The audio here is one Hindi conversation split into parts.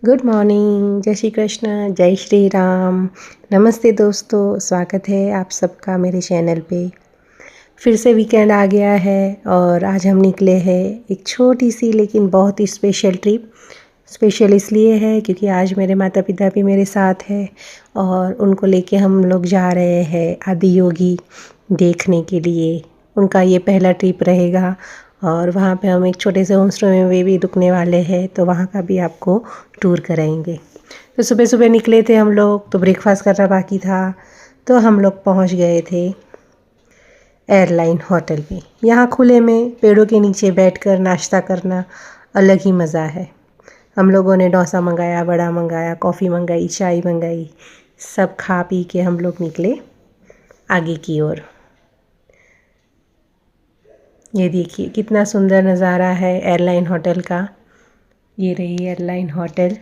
गुड मॉर्निंग, जय श्री कृष्ण, जय श्री राम। नमस्ते दोस्तों, स्वागत है आप सबका मेरे चैनल पे। फिर से वीकेंड आ गया है और आज हम निकले हैं एक छोटी सी लेकिन बहुत ही स्पेशल ट्रिप। स्पेशल इसलिए है क्योंकि आज मेरे माता पिता भी मेरे साथ हैं और उनको लेके हम लोग जा रहे हैं आदि योगी देखने के लिए। उनका ये पहला ट्रिप रहेगा और वहाँ पे हम एक छोटे से होम स्टे में भी रुकने वाले हैं, तो वहाँ का भी आपको टूर कराएंगे। तो सुबह सुबह निकले थे हम लोग, तो ब्रेकफास्ट करना बाकी था, तो हम लोग पहुँच गए थे एयरलाइन होटल पे। यहाँ खुले में पेड़ों के नीचे बैठकर नाश्ता करना अलग ही मज़ा है। हम लोगों ने डोसा मंगाया, वड़ा मंगाया, कॉफ़ी मंगाई, चाय मंगाई, सब खा पी के हम लोग निकले आगे की ओर। ये देखिए कितना सुंदर नज़ारा है एयरलाइन होटल का। ये रही एयरलाइन होटल।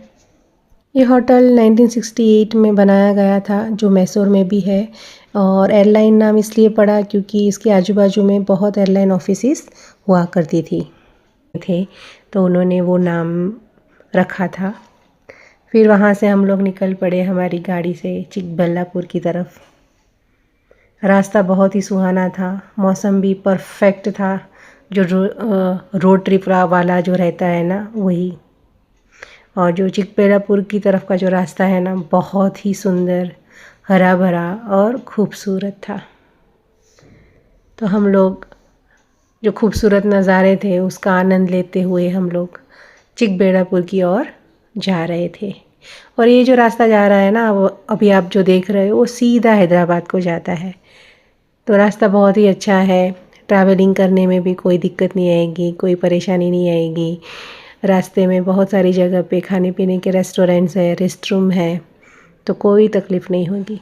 ये होटल 1968 में बनाया गया था, जो मैसूर में भी है। और एयरलाइन नाम इसलिए पड़ा क्योंकि इसके आजू बाजू में बहुत एयरलाइन ऑफिसेस हुआ करती थे, तो उन्होंने वो नाम रखा था। फिर वहाँ से हम लोग निकल पड़े हमारी गाड़ी से चिकबल्लापुर की तरफ। रास्ता बहुत ही सुहाना था, मौसम भी परफेक्ट था। जो रोड ट्रिप वाला जो रहता है ना, वही। और जो चिकबल्लापुर की तरफ का जो रास्ता है ना, बहुत ही सुंदर, हरा भरा और खूबसूरत था। तो हम लोग जो खूबसूरत नज़ारे थे उसका आनंद लेते हुए हम लोग चिकबल्लापुर की ओर जा रहे थे। और ये जो रास्ता जा रहा है ना, वो अभी आप जो देख रहे हो, वो सीधा हैदराबाद को जाता है। तो रास्ता बहुत ही अच्छा है, ट्रैवलिंग करने में भी कोई दिक्कत नहीं आएगी, कोई परेशानी नहीं आएगी। रास्ते में बहुत सारी जगह पे खाने पीने के रेस्टोरेंट्स है, रेस्ट रूम है, तो कोई तकलीफ़ नहीं होगी।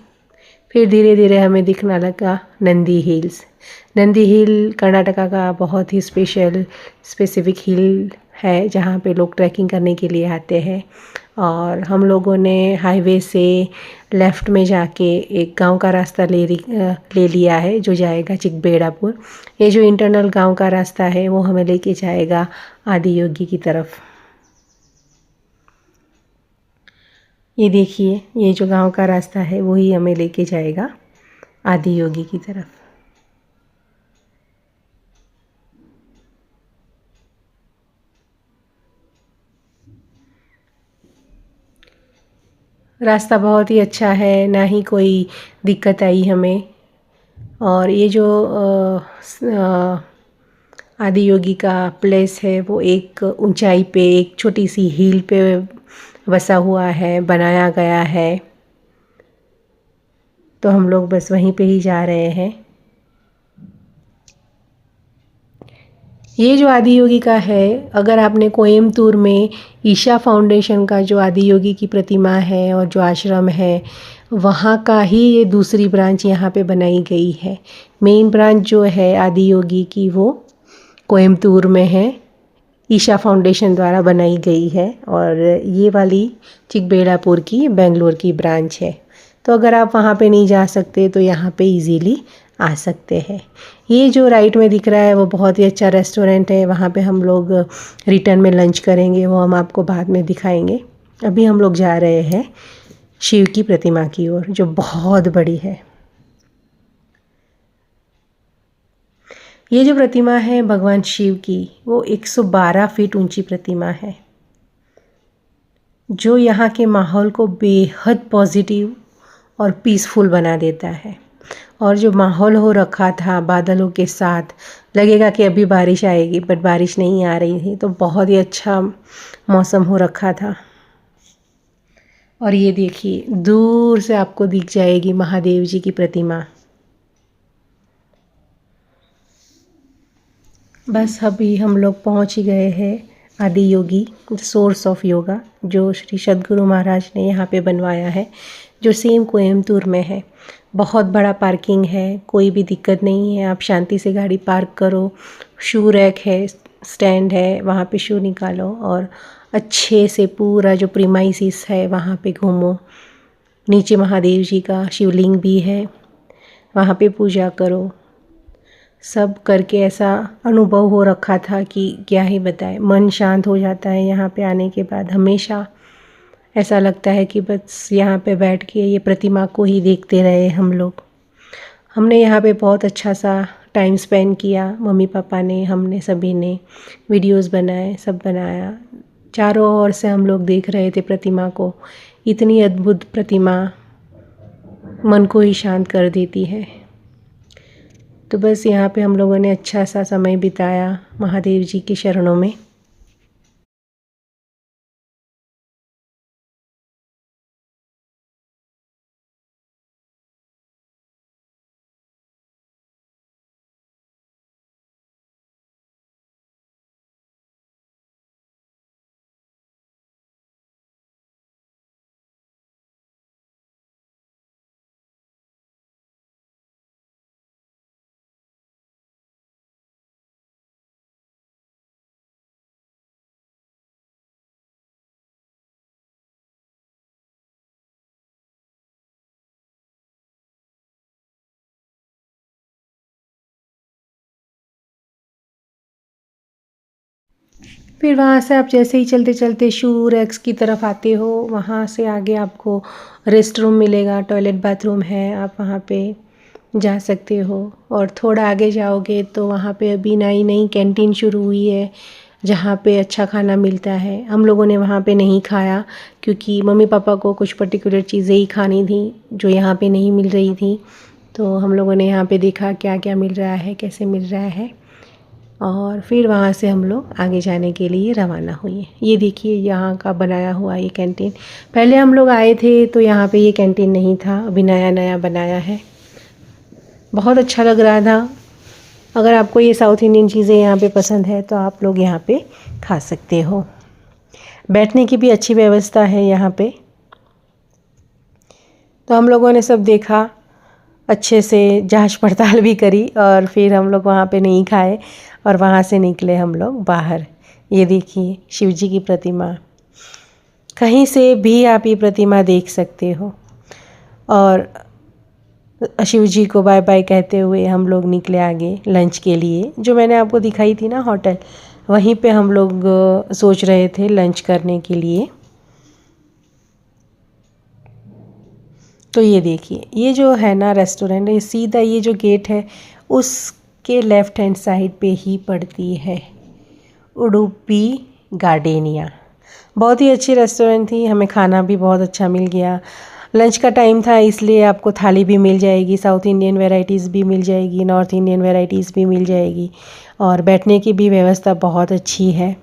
फिर धीरे धीरे हमें दिखने लगा नंदी हिल्स। नंदी हिल कर्नाटका का बहुत ही स्पेसिफिक हिल है, जहाँ पे लोग ट्रैकिंग करने के लिए आते हैं। और हम लोगों ने हाईवे से लेफ़्ट में जाके एक गांव का रास्ता ले लिया है, जो जाएगा चिकबल्लापुर। ये जो इंटरनल गांव का रास्ता है वो हमें लेके जाएगा आदि योगी की तरफ। ये देखिए, ये जो गांव का रास्ता है वही हमें लेके जाएगा आदि योगी की तरफ। रास्ता बहुत ही अच्छा है, ना ही कोई दिक्कत आई हमें। और ये जो आदि योगी का प्लेस है वो एक ऊंचाई पे, एक छोटी सी हिल पे बसा हुआ है, बनाया गया है। तो हम लोग बस वहीं पे ही जा रहे हैं। ये जो आदि योगी का है, अगर आपने कोयम्बतूर में ईशा फाउंडेशन का जो आदि योगी की प्रतिमा है और जो आश्रम है, वहाँ का ही ये दूसरी ब्रांच यहाँ पे बनाई गई है। मेन ब्रांच जो है आदि योगी की वो कोयम्बतूर में है, ईशा फाउंडेशन द्वारा बनाई गई है। और ये वाली चिकबल्लापुर की बेंगलोर की ब्रांच है। तो अगर आप वहाँ पे नहीं जा सकते तो यहाँ पे इजीली आ सकते हैं। ये जो राइट में दिख रहा है वो बहुत ही अच्छा रेस्टोरेंट है, वहाँ पे हम लोग रिटर्न में लंच करेंगे, वो हम आपको बाद में दिखाएंगे। अभी हम लोग जा रहे हैं शिव की प्रतिमा की ओर, जो बहुत बड़ी है। ये जो प्रतिमा है भगवान शिव की, वो 112 फीट ऊंची प्रतिमा है, जो यहाँ के माहौल को बेहद पॉजिटिव और पीसफुल बना देता है। और जो माहौल हो रखा था बादलों के साथ, लगेगा कि अभी बारिश आएगी, बट बारिश नहीं आ रही थी, तो बहुत ही अच्छा मौसम हो रखा था। और ये देखिए, दूर से आपको दिख जाएगी महादेव जी की प्रतिमा। बस अभी हम लोग पहुंच ही गए हैं आदि योगी, सोर्स ऑफ योगा, जो श्री सद्गुरु महाराज ने यहाँ पे बनवाया है, जो सेम कोयम्बतूर में है। बहुत बड़ा पार्किंग है, कोई भी दिक्कत नहीं है, आप शांति से गाड़ी पार्क करो। शू रैक है, स्टैंड है, वहाँ पे शू निकालो और अच्छे से पूरा जो प्रीमाइसिस है वहाँ पे घूमो। नीचे महादेव जी का शिवलिंग भी है, वहाँ पे पूजा करो। सब करके ऐसा अनुभव हो रखा था कि क्या ही बताएं, मन शांत हो जाता है यहाँ पे आने के बाद हमेशा। ऐसा लगता है कि बस यहाँ पे बैठ के ये प्रतिमा को ही देखते रहे हम लोग। हमने यहाँ पे बहुत अच्छा सा टाइम स्पेंड किया, मम्मी पापा ने, हमने सभी ने वीडियोस बनाए, सब बनाया। चारों ओर से हम लोग देख रहे थे प्रतिमा को। इतनी अद्भुत प्रतिमा मन को ही शांत कर देती है। तो बस यहाँ पे हम लोगों ने अच्छा सा समय बिताया महादेव जी के शरणों में। फिर वहाँ से आप जैसे ही चलते चलते शू रैक्स की तरफ आते हो, वहाँ से आगे आपको रेस्ट रूम मिलेगा, टॉयलेट बाथरूम है, आप वहाँ पे जा सकते हो। और थोड़ा आगे जाओगे तो वहाँ पे अभी नई नई कैंटीन शुरू हुई है, जहाँ पे अच्छा खाना मिलता है। हम लोगों ने वहाँ पे नहीं खाया क्योंकि मम्मी पापा को कुछ पर्टिकुलर चीज़ें ही खानी थी जो यहाँ पे नहीं मिल रही थी। तो हम लोगों ने यहाँ पे देखा क्या क्या मिल रहा है, कैसे मिल रहा है, और फिर वहाँ से हम लोग आगे जाने के लिए रवाना हुए। ये देखिए यहाँ का बनाया हुआ ये कैंटीन। पहले हम लोग आए थे तो यहाँ पे ये कैंटीन नहीं था, अभी नया नया बनाया है। बहुत अच्छा लग रहा था। अगर आपको ये साउथ इंडियन चीज़ें यहाँ पे पसंद है तो आप लोग यहाँ पे खा सकते हो। बैठने की भी अच्छी व्यवस्था है यहाँ पे। तो हम लोगों ने सब देखा, अच्छे से जांच पड़ताल भी करी, और फिर हम लोग वहाँ पे नहीं खाए और वहाँ से निकले हम लोग बाहर। ये देखिए शिव जी की प्रतिमा, कहीं से भी आप ये प्रतिमा देख सकते हो। और शिव जी को बाय बाय कहते हुए हम लोग निकले आगे लंच के लिए। जो मैंने आपको दिखाई थी ना होटल, वहीं पे हम लोग सोच रहे थे लंच करने के लिए। तो ये देखिए ये जो है ना रेस्टोरेंट, ये सीधा ये जो गेट है उसके लेफ़्ट हैंड साइड पे ही पड़ती है उडुपी गार्डेनिया। बहुत ही अच्छी रेस्टोरेंट थी, हमें खाना भी बहुत अच्छा मिल गया। लंच का टाइम था इसलिए आपको थाली भी मिल जाएगी, साउथ इंडियन वैरायटीज़ भी मिल जाएगी, नॉर्थ इंडियन वैरायटीज़ भी मिल जाएगी, और बैठने की भी व्यवस्था बहुत अच्छी है।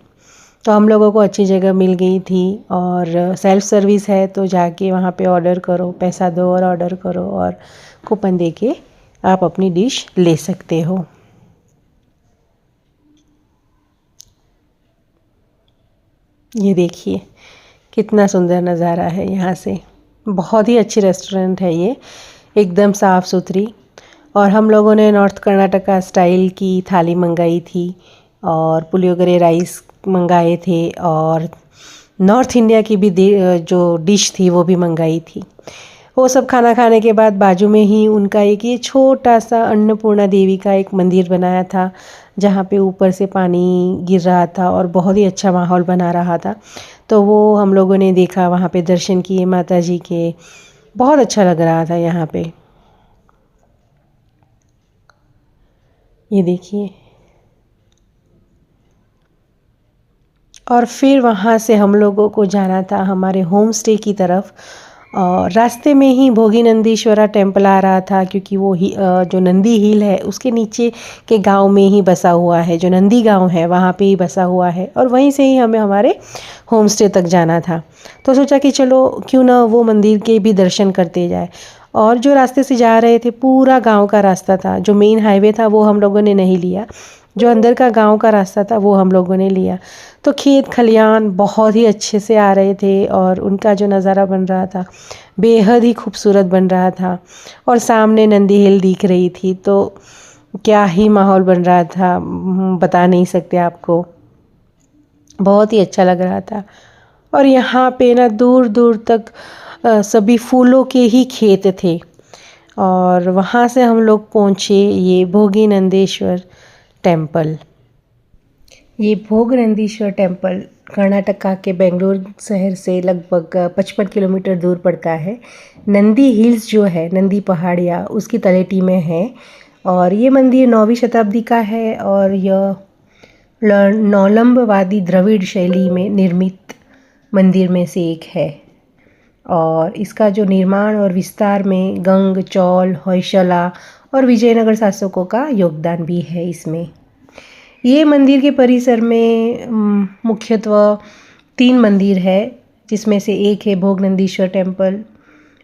तो हम लोगों को अच्छी जगह मिल गई थी। और सेल्फ़ सर्विस है तो जाके वहाँ पे ऑर्डर करो, पैसा दो और ऑर्डर करो, और कूपन दे के आप अपनी डिश ले सकते हो। ये देखिए कितना सुंदर नज़ारा है यहाँ से। बहुत ही अच्छी रेस्टोरेंट है ये, एकदम साफ़ सुथरी। और हम लोगों ने नॉर्थ कर्नाटका स्टाइल की थाली मंगाई थी, और पुलियोगरे राइस मंगाए थे, और नॉर्थ इंडिया की भी जो डिश थी वो भी मंगाई थी। वो सब खाना खाने के बाद बाजू में ही उनका एक ये छोटा सा अन्नपूर्णा देवी का एक मंदिर बनाया था, जहाँ पे ऊपर से पानी गिर रहा था और बहुत ही अच्छा माहौल बना रहा था। तो वो हम लोगों ने देखा, वहाँ पे दर्शन किए माता जी के। बहुत अच्छा लग रहा था यहाँ पे। ये देखिए, और फिर वहाँ से हम लोगों को जाना था हमारे होम स्टे की तरफ। और रास्ते में ही भोगी नंदीश्वरा टेम्पल आ रहा था, क्योंकि वो जो नंदी हिल है उसके नीचे के गांव में ही बसा हुआ है, जो नंदी गांव है वहाँ पे ही बसा हुआ है, और वहीं से ही हमें हमारे होम स्टे तक जाना था। तो सोचा कि चलो क्यों ना वो मंदिर के भी दर्शन करते जाए। और जो रास्ते से जा रहे थे पूरा गांव का रास्ता था, जो मेन हाईवे था वो हम लोगों ने नहीं लिया, जो अंदर का गांव का रास्ता था वो हम लोगों ने लिया। तो खेत खलियान बहुत ही अच्छे से आ रहे थे, और उनका जो नज़ारा बन रहा था बेहद ही खूबसूरत बन रहा था। और सामने नंदी हिल दिख रही थी, तो क्या ही माहौल बन रहा था, बता नहीं सकते आपको। बहुत ही अच्छा लग रहा था। और यहाँ पे ना दूर दूर तक सभी फूलों के ही खेत थे। और वहाँ से हम लोग पहुँचे ये भोगी नंदेश्वर टेम्पल। ये भोग नंदीश्वर टेम्पल कर्नाटका के बेंगलोर शहर से लगभग 55 किलोमीटर दूर पड़ता है। नंदी हिल्स जो है, नंदी पहाड़ियाँ, उसकी तलेटी में है। और ये मंदिर 9वीं शताब्दी का है और यह नौलम्बवादी द्रविड़ शैली में निर्मित मंदिर में से एक है। और इसका जो निर्माण और विस्तार में गंग, चोल, होयसला और विजयनगर शासकों का योगदान भी है इसमें। ये मंदिर के परिसर में मुख्यतः 3 मंदिर है, जिसमें से एक है भोगनंदीश्वर टेम्पल,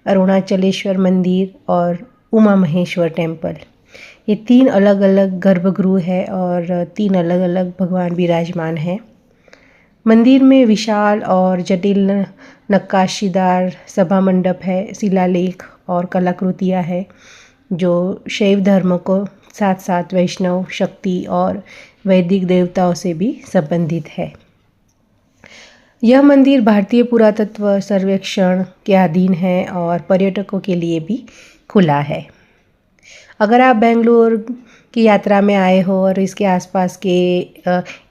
अरुणाचलेश्वर मंदिर और उमा महेश्वर टेम्पल। ये 3 अलग अलग गर्भगृह है और 3 अलग अलग भगवान विराजमान हैं। मंदिर में विशाल और जटिल नक्काशीदार सभा मंडप है, शिलालेख और कलाकृतियाँ हैं जो शैव धर्म को साथ साथ वैष्णव, शक्ति और वैदिक देवताओं से भी संबंधित है। यह मंदिर भारतीय पुरातत्व सर्वेक्षण के अधीन है और पर्यटकों के लिए भी खुला है। अगर आप बेंगलोर की यात्रा में आए हो और इसके आसपास के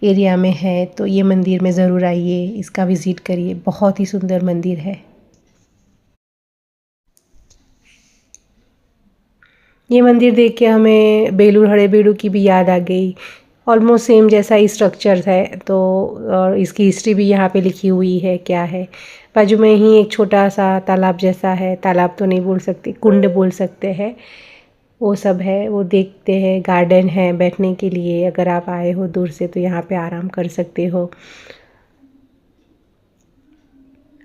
एरिया में है तो ये मंदिर में ज़रूर आइए, इसका विज़िट करिए। बहुत ही सुंदर मंदिर है। ये मंदिर देख के हमें बेलूर हड़ेबीडू की भी याद आ गई। ऑलमोस्ट सेम जैसा ही स्ट्रक्चर है, तो और इसकी हिस्ट्री भी यहाँ पे लिखी हुई है क्या है। बाजू में ही एक छोटा सा तालाब जैसा है, तालाब तो नहीं बोल सकते, कुंड बोल सकते हैं, वो सब है, वो देखते हैं। गार्डन है बैठने के लिए, अगर आप आए हो दूर से तो यहाँ पे आराम कर सकते हो।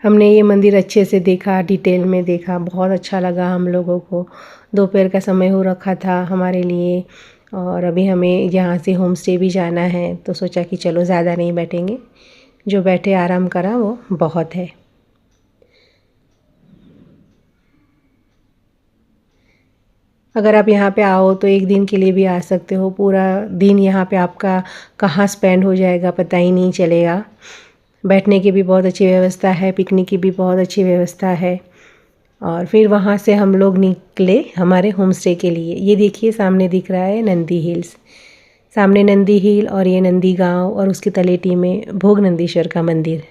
हमने ये मंदिर अच्छे से देखा, डिटेल में देखा, बहुत अच्छा लगा हम लोगों को। दोपहर का समय हो रखा था हमारे लिए और अभी हमें यहाँ से होम स्टे भी जाना है, तो सोचा कि चलो ज़्यादा नहीं बैठेंगे, जो बैठे आराम करा वो बहुत है। अगर आप यहाँ पे आओ तो एक दिन के लिए भी आ सकते हो। पूरा दिन यहाँ पे आपका कहाँ स्पेंड हो जाएगा पता ही नहीं चलेगा। बैठने की भी बहुत अच्छी व्यवस्था है, पिकनिक की भी बहुत अच्छी व्यवस्था है। और फिर वहाँ से हम लोग निकले हमारे होम स्टे के लिए। ये देखिए सामने दिख रहा है नंदी हिल्स, सामने नंदी हिल और ये नंदी गांव और उसकी तलेटी में भोगनंदीश्वर का मंदिर।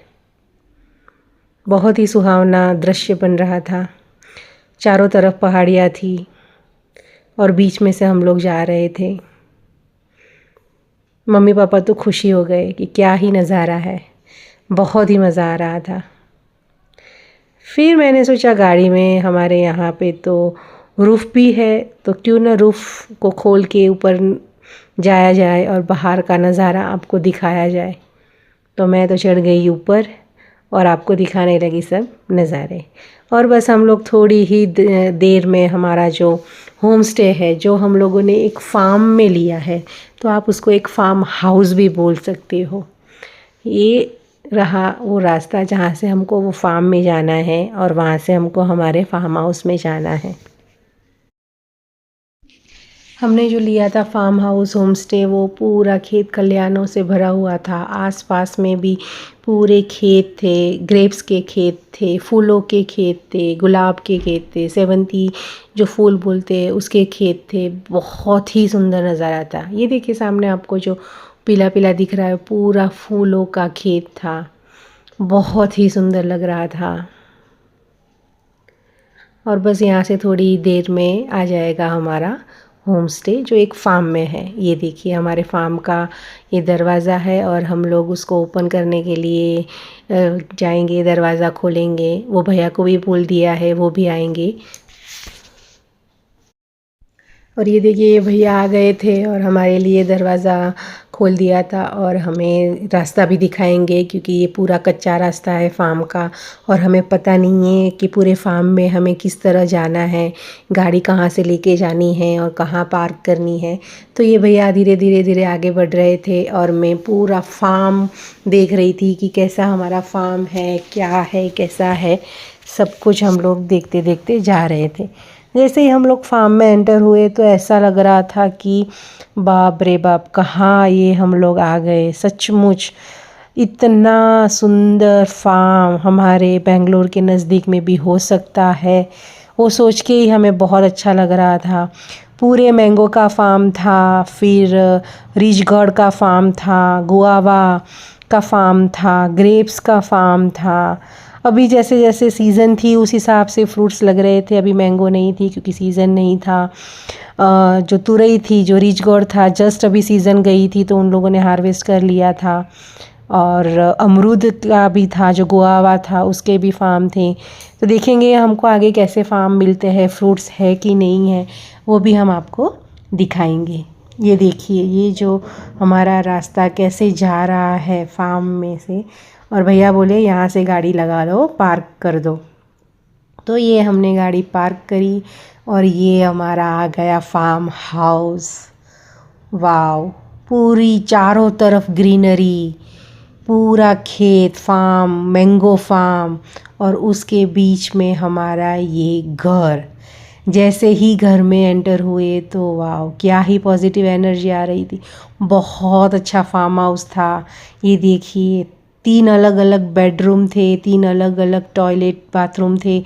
बहुत ही सुहावना दृश्य बन रहा था। चारों तरफ पहाड़ियाँ थी और बीच में से हम लोग जा रहे थे। मम्मी पापा तो खुशी हो गए कि क्या ही नज़ारा है, बहुत ही मज़ा आ रहा था। फिर मैंने सोचा गाड़ी में हमारे यहाँ पे तो रूफ़ भी है, तो क्यों ना रूफ़ को खोल के ऊपर जाया जाए और बाहर का नज़ारा आपको दिखाया जाए। तो मैं तो चढ़ गई ऊपर और आपको दिखाने लगी सब नज़ारे। और बस हम लोग थोड़ी ही देर में हमारा जो होम स्टे है, जो हम लोगों ने एक फार्म में लिया है, तो आप उसको एक फार्म हाउस भी बोल सकते हो। ये रहा वो रास्ता जहाँ से हमको वो फार्म में जाना है और वहाँ से हमको हमारे फार्म हाउस में जाना है। हमने जो लिया था फार्म हाउस होम स्टे, वो पूरा खेत खलिहानों से भरा हुआ था। आसपास में भी पूरे खेत थे, ग्रेप्स के खेत थे, फूलों के खेत थे, गुलाब के खेत थे, सेवंती जो फूल बोलते हैं उसके खेत थे। बहुत ही सुंदर नज़ारा था। ये देखिए सामने आपको जो पीला पीला दिख रहा है, पूरा फूलों का खेत था। बहुत ही सुंदर लग रहा था। और बस यहाँ से थोड़ी देर में आ जाएगा हमारा होम स्टे जो एक फार्म में है। ये देखिए हमारे फार्म का ये दरवाज़ा है और हम लोग उसको ओपन करने के लिए जाएंगे, दरवाज़ा खोलेंगे। वो भैया को भी बोल दिया है, वो भी आएंगे। और ये देखिए ये भैया आ गए थे और हमारे लिए दरवाज़ा खोल दिया था और हमें रास्ता भी दिखाएंगे, क्योंकि ये पूरा कच्चा रास्ता है फार्म का और हमें पता नहीं है कि पूरे फार्म में हमें किस तरह जाना है, गाड़ी कहाँ से लेके जानी है और कहाँ पार्क करनी है। तो ये भैया धीरे धीरे धीरे आगे बढ़ रहे थे और मैं पूरा फार्म देख रही थी कि कैसा हमारा फार्म है, क्या है, कैसा है। सब कुछ हम लोग देखते देखते जा रहे थे। जैसे ही हम लोग फार्म में एंटर हुए तो ऐसा लग रहा था कि बाप रे बाप, कहाँ ये हम लोग आ गए। सचमुच इतना सुंदर फार्म हमारे बेंगलोर के नज़दीक में भी हो सकता है, वो सोच के ही हमें बहुत अच्छा लग रहा था। पूरे मैंगो का फार्म था, फिर रिजगढ़ का फार्म था, गुआवा का फार्म था, ग्रेप्स का फार्म था। अभी जैसे जैसे सीज़न थी उस हिसाब से फ्रूट्स लग रहे थे। अभी मैंगो नहीं थी क्योंकि सीज़न नहीं था। जो तुरई थी, जो रिचगोर्ड था, जस्ट अभी सीज़न गई थी तो उन लोगों ने हार्वेस्ट कर लिया था। और अमरूद का भी था, जो गुआवा था उसके भी फार्म थे। तो देखेंगे हमको आगे कैसे फार्म मिलते हैं, फ्रूट्स है कि नहीं है, वो भी हम आपको दिखाएंगे। ये देखिए, ये जो हमारा रास्ता कैसे जा रहा है फार्म में से। और भैया बोले यहाँ से गाड़ी लगा लो, पार्क कर दो। तो ये हमने गाड़ी पार्क करी और ये हमारा आ गया फार्म हाउस। वाव, पूरी चारों तरफ ग्रीनरी, पूरा खेत, फार्म, मैंगो फार्म, और उसके बीच में हमारा ये घर। जैसे ही घर में एंटर हुए तो वाह, क्या ही पॉजिटिव एनर्जी आ रही थी। बहुत अच्छा फार्म हाउस था। ये देखिए, 3 अलग अलग बेडरूम थे, 3 अलग अलग टॉयलेट बाथरूम थे,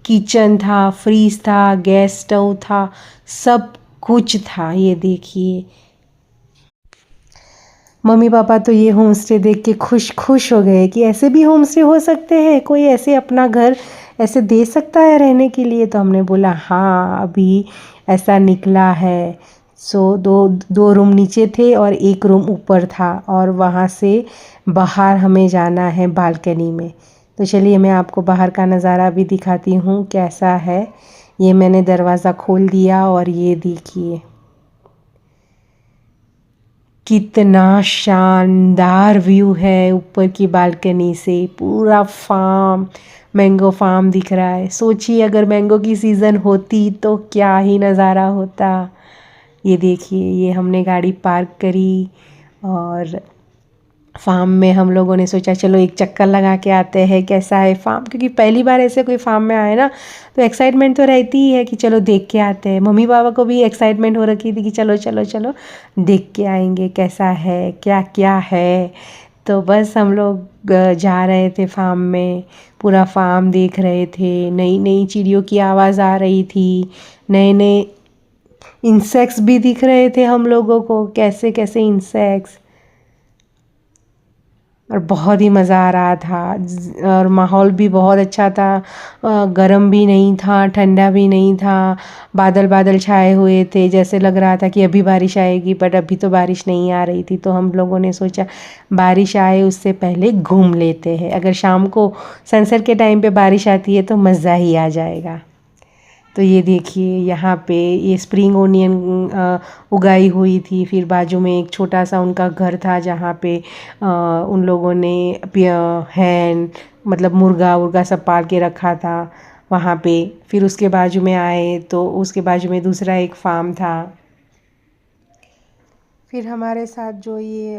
किचन था, फ्रीज था, गैस स्टोव था, सब कुछ था। ये देखिए, मम्मी पापा तो ये होम स्टे देख के खुश खुश हो गए कि ऐसे भी होम स्टे हो सकते हैं, कोई ऐसे अपना घर ऐसे दे सकता है रहने के लिए। तो हमने बोला हाँ, अभी ऐसा निकला है। सो दो दो रूम नीचे थे और एक रूम ऊपर था, और वहाँ से बाहर हमें जाना है बालकनी में। तो चलिए मैं आपको बाहर का नज़ारा भी दिखाती हूँ कैसा है। ये मैंने दरवाज़ा खोल दिया और ये देखिए कितना शानदार व्यू है ऊपर की बालकनी से। पूरा फार्म, मैंगो फार्म दिख रहा है। सोचिए अगर मैंगो की सीज़न होती तो क्या ही नज़ारा होता। ये देखिए, ये हमने गाड़ी पार्क करी और फार्म में हम लोगों ने सोचा चलो एक चक्कर लगा के आते हैं कैसा है फार्म, क्योंकि पहली बार ऐसे कोई फार्म में आए ना तो एक्साइटमेंट तो रहती ही है कि चलो देख के आते हैं। मम्मी पापा को भी एक्साइटमेंट हो रखी थी कि चलो चलो चलो देख के आएंगे कैसा है, क्या क्या है। तो बस हम लोग जा रहे थे फार्म में, पूरा फार्म देख रहे थे। नई नई चिड़ियों की आवाज़ आ रही थी, नए नए इंसेक्ट्स भी दिख रहे थे हम लोगों को, कैसे कैसे इंसेक्ट्स। और बहुत ही मज़ा आ रहा था। और माहौल भी बहुत अच्छा था। गर्म भी नहीं था, ठंडा भी नहीं था। बादल बादल छाए हुए थे, जैसे लग रहा था कि अभी बारिश आएगी, बट अभी तो बारिश नहीं आ रही थी। तो हम लोगों ने सोचा बारिश आए उससे पहले घूम लेते हैं। अगर शाम को सनसेट के टाइम पे बारिश आती है तो मज़ा ही आ जाएगा। तो ये देखिए, यहाँ पे ये स्प्रिंग ओनियन उगाई हुई थी। फिर बाजू में एक छोटा सा उनका घर था जहाँ पे उन लोगों ने हैन, मतलब मुर्गा उर्गा सब पाल के रखा था वहाँ पे। फिर उसके बाजू में आए तो उसके बाजू में दूसरा एक फार्म था। फिर हमारे साथ जो ये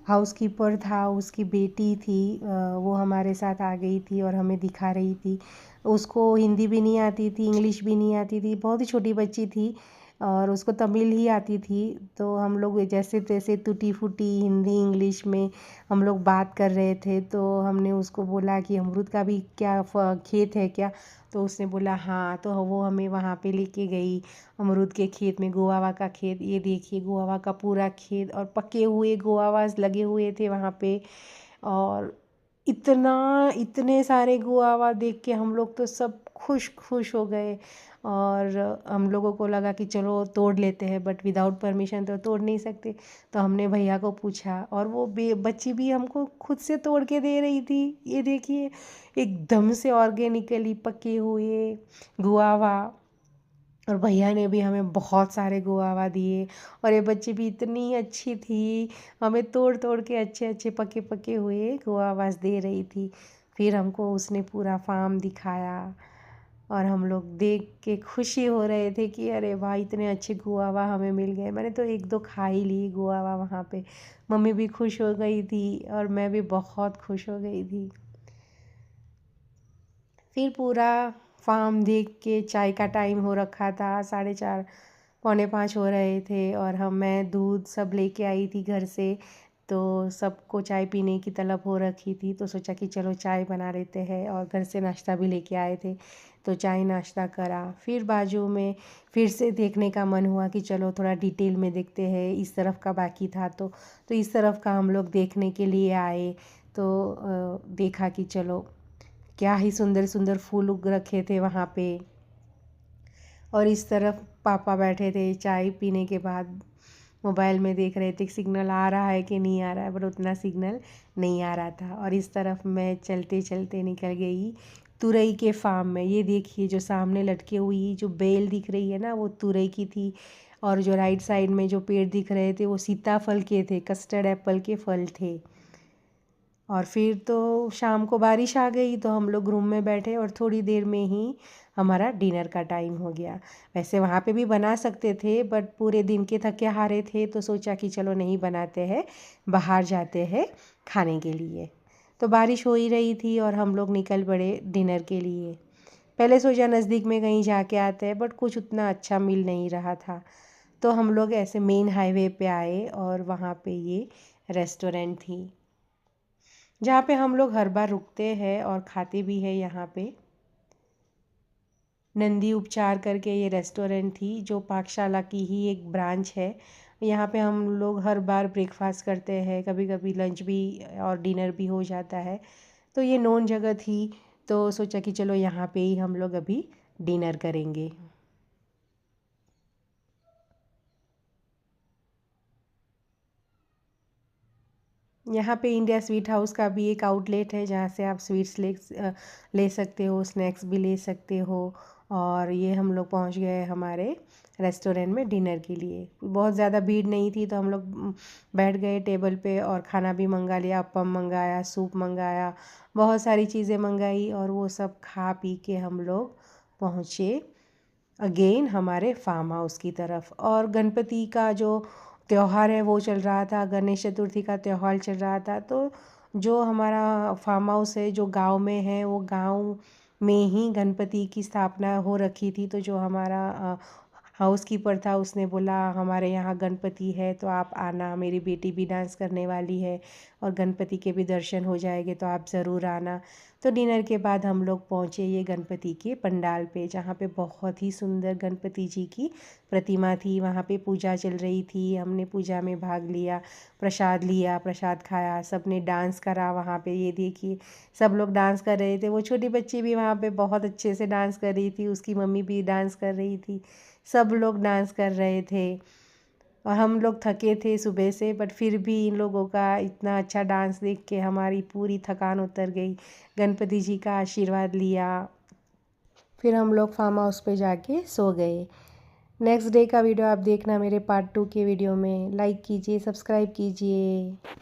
हाउसकीपर था, उसकी बेटी थी, वो हमारे साथ आ गई थी और हमें दिखा रही थी। उसको हिंदी भी नहीं आती थी, इंग्लिश भी नहीं आती थी, बहुत ही छोटी बच्ची थी और उसको तमिल ही आती थी। तो हम लोग जैसे तैसे टूटी फूटी हिंदी इंग्लिश में हम लोग बात कर रहे थे। तो हमने उसको बोला कि अमरूद का भी क्या खेत है क्या। तो उसने बोला हाँ। तो वो हमें वहाँ पे लेके गई अमरूद के खेत में, गुआवा का खेत। ये देखिए गुआवा का पूरा खेत और पके हुए गुआवास लगे हुए थे वहाँ पे। और इतने सारे गुआवा देख के हम लोग तो सब खुश खुश हो गए। और हम लोगों को लगा कि चलो तोड़ लेते हैं, बट विदाउट परमिशन तो तोड़ नहीं सकते। तो हमने भैया को पूछा और वो बच्ची भी हमको खुद से तोड़ के दे रही थी। ये देखिए, एकदम से ऑर्गेनिकली पके हुए गुआवा। और भैया ने भी हमें बहुत सारे गुआवा दिए। और ये बच्ची भी इतनी अच्छी थी, हमें तोड़ तोड़ के अच्छे अच्छे पके पके हुए गुआवास दे रही थी। फिर हमको उसने पूरा फार्म दिखाया और हम लोग देख के खुशी हो रहे थे कि अरे वाह, इतने अच्छे गुआवा हमें मिल गए। मैंने तो एक दो खा ही ली गुआवा वहाँ पे। मम्मी भी खुश हो गई थी और मैं भी बहुत खुश हो गई थी। फिर पूरा फार्म देख के चाय का टाइम हो रखा था, 4:30 पौने 5 हो रहे थे। और मैं दूध सब लेके आई थी घर से, तो सबको चाय पीने की तलब हो रखी थी, तो सोचा कि चलो चाय बना लेते हैं, और घर से नाश्ता भी लेके आए थे, तो चाय नाश्ता करा। फिर बाजू में फिर से देखने का मन हुआ कि चलो थोड़ा डिटेल में देखते हैं, इस तरफ का बाकी था तो इस तरफ का हम लोग देखने के लिए आए। तो देखा कि चलो क्या ही सुंदर सुंदर फूल उग रखे थे वहाँ पे, और इस तरफ पापा बैठे थे चाय पीने के बाद मोबाइल में देख रहे थे सिग्नल आ रहा है कि नहीं आ रहा है, पर उतना सिग्नल नहीं आ रहा था। और इस तरफ मैं चलते चलते निकल गई तुरई के फार्म में। ये देखिए जो सामने लटके हुई जो बेल दिख रही है ना, वो तुरई की थी, और जो राइट साइड में जो पेड़ दिख रहे थे वो सीताफल के थे, कस्टर्ड एप्पल के फल थे। और फिर तो शाम को बारिश आ गई, तो हम लोग रूम में बैठे और थोड़ी देर में ही हमारा डिनर का टाइम हो गया। वैसे वहाँ पे भी बना सकते थे, बट पूरे दिन के थके हारे थे, तो सोचा कि चलो नहीं बनाते हैं, बाहर जाते हैं खाने के लिए। तो बारिश हो ही रही थी और हम लोग निकल पड़े डिनर के लिए। पहले सोचा नज़दीक में कहीं जाके आते हैं, बट कुछ उतना अच्छा मिल नहीं रहा था, तो हम लोग ऐसे मेन हाईवे पे आए, और वहाँ पे ये रेस्टोरेंट थी जहाँ पे हम लोग हर बार रुकते हैं और खाते भी हैं। यहाँ पे नंदी उपचार करके ये रेस्टोरेंट थी, जो पाकशाला की ही एक ब्रांच है। यहाँ पे हम लोग हर बार ब्रेकफास्ट करते हैं, कभी कभी लंच भी और डिनर भी हो जाता है। तो ये नोन जगह थी, तो सोचा कि चलो यहाँ पे ही हम लोग अभी डिनर करेंगे। यहाँ पे इंडिया स्वीट हाउस का भी एक आउटलेट है, जहाँ से आप स्वीट्स ले सकते हो, स्नैक्स भी ले सकते हो। और ये हम लोग पहुँच गए हमारे रेस्टोरेंट में डिनर के लिए। बहुत ज़्यादा भीड़ नहीं थी, तो हम लोग बैठ गए टेबल पे और खाना भी मंगा लिया। अप्पम मंगाया, सूप मंगाया, बहुत सारी चीज़ें मंगाई, और वो सब खा पी के हम लोग पहुँचे अगेन हमारे फार्म हाउस की तरफ। और गणपति का जो त्यौहार है वो चल रहा था, गणेश चतुर्थी का त्यौहार चल रहा था। तो जो हमारा फार्म हाउस है जो गांव में है, वो गांव में ही गणपति की स्थापना हो रखी थी। तो जो हमारा हाउस कीपर था, उसने बोला हमारे यहाँ गणपति है तो आप आना, मेरी बेटी भी डांस करने वाली है और गणपति के भी दर्शन हो जाएंगे, तो आप ज़रूर आना। तो डिनर के बाद हम लोग पहुँचे ये गणपति के पंडाल पे, जहाँ पे बहुत ही सुंदर गणपति जी की प्रतिमा थी। वहाँ पे पूजा चल रही थी, हमने पूजा में भाग लिया, प्रसाद खाया, सब ने डांस करा वहाँ पे। ये देखिए सब लोग डांस कर रहे थे, वो छोटी बच्ची भी वहाँ पे बहुत अच्छे से डांस कर रही थी, उसकी मम्मी भी डांस कर रही थी, सब लोग डांस कर रहे थे। और हम लोग थके थे सुबह से, बट फिर भी इन लोगों का इतना अच्छा डांस देख के हमारी पूरी थकान उतर गई। गणपति जी का आशीर्वाद लिया, फिर हम लोग फार्म हाउस पे जाके सो गए। नेक्स्ट डे का वीडियो आप देखना मेरे पार्ट 2 के वीडियो में। लाइक कीजिए, सब्सक्राइब कीजिए।